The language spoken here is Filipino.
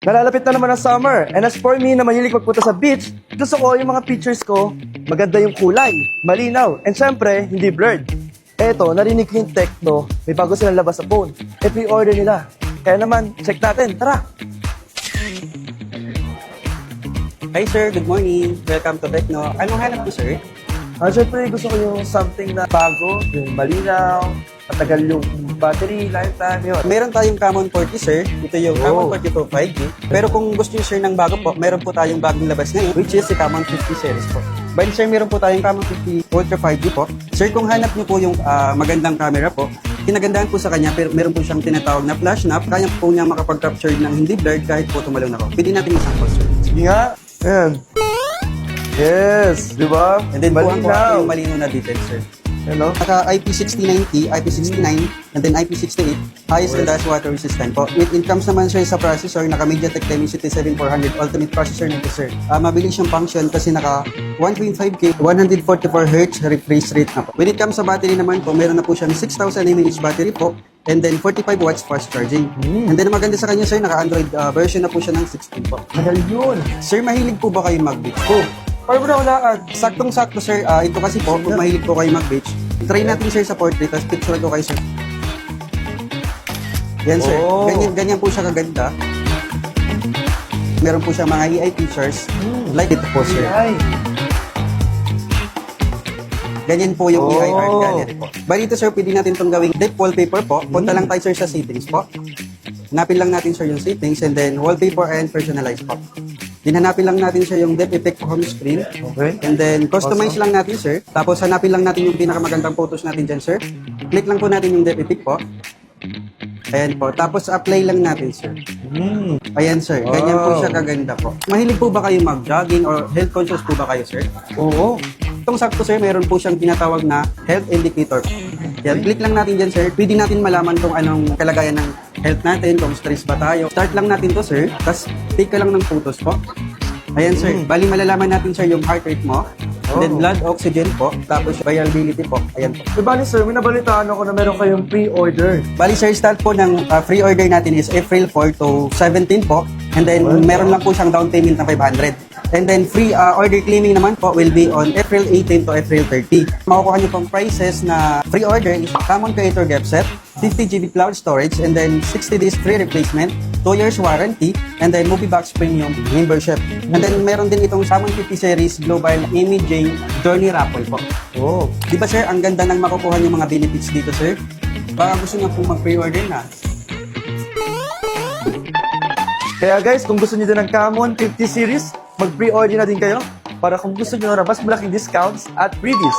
Nalalapit na naman ang summer. And as for me na mahilig magpunta sa beach, gusto ko yung mga pictures ko, maganda yung kulay, malinaw, and syempre, hindi blurred. Eto, narinig ko yung Tecno, may bago silang labas sa phone. Pre-order nila. Kaya naman, check natin. Tara! Hi sir, good morning. Welcome to Tecno. Anong hanap mo sir? Syempre, gusto ko yung something na bago, yung malinaw, matagal yung battery, lifetime, yun. Meron tayong Camon 40 sir. Ito yung Camon 40 Pro 5G. Pero kung gusto niyo sir ng bago po, meron po tayong bagong labas ngayon, which is si Camon 50 series po. Bali sir, meron po tayong Camon 50 Ultra 5G po. Sir, kung hanap niyo po yung magandang camera po, kinagandahan po sa kanya, pero meron po siyang tinatawag na flash snap. Kaya po niya makapag-capture ng hindi blurred kahit po tumalon ako. Pwede natin i-sample sir. Sige nga. Ayan. Yes, di ba? And then po ang Malinaw. yung malinaw na details sir. Ano? Naka IP6090, IP69, and then IP68, highest and last water resistant po. It comes naman sir sa processor, naka MediaTek Dimensity 7400 Ultimate processor nito sir. Mabilis yung function kasi naka 1.5K, 144Hz refresh rate na po. When it comes sa battery naman po, meron na po siyang 6,000 mAh battery po, and then 45 watts fast charging. And then maganda sa kanya sir, naka-Android version na po siya ng 16 po. Mahal yun. Sir, mahilig po ba kayo mag-beach? Paano mo na walaan? Saktong-sakto sir, ito kasi po, kung mahilig po kayo mag-beach, try natin sir sa portrait, tapos picture ko kayo sir. Yan sir, Oh. ganyan po siya kaganda. Meron po siya mga AI features, like ito po sir. Ay. Ganyan po yung AI art Oh. gallery po. Bali ito sir, pwede natin itong gawing depth wallpaper po. Punta lang tayo sir sa settings po. Hanapin lang natin sir yung settings and then wallpaper and personalize po. Hanapin lang natin sir yung depth effect home screen. Okay. And then, customize lang natin, sir. Tapos, hanapin lang natin yung pinakamagandang photos natin dyan, sir. Click lang po natin yung depth effect po. Ayan po. Tapos, apply lang natin, sir. Ayan, sir. Ganyan po Wow. siya kaganda po. Mahilig po ba kayo mag-jogging or health conscious po ba kayo, sir? Oo. Itong sakto, sir, meron po siyang tinatawag na health indicator. Yan, click lang natin dyan, sir. Pwede natin malaman kung anong kalagayan ng health natin, kung stress ba tayo. Start lang natin to, sir. Tapos, take ka lang ng photos po. Ayan, sir. Bali, malalaman natin, sir, yung heart rate mo. And then, blood oxygen po. Tapos, viability po. Ayan po. Di ba sir, may nabalitaan ako na meron kayong pre-order. Bali, sir, start po ng free order natin is April 4 to 17 po. And then, meron lang po siyang down payment na 500. And then, free order claiming naman po will be on April 18 to April 30. Makukuha niyo pong prices na free order is Camon Creator Gift Set, 50GB cloud storage, and then 60 days free replacement, 2 years warranty, and then MovieBox Premium membership. And then, meron din itong Camon 50 Series Global Imaging Journey Raffle po. Oh. Di ba, sir, ang ganda ng makukuha niyo mga benefits dito, sir? Baka gusto niyo po mag-pre-order na. Kaya guys, kung gusto niyo din ng Camon 50 series, mag-pre-order na din kayo para kung gusto niyo na mas malaking discounts at freebies.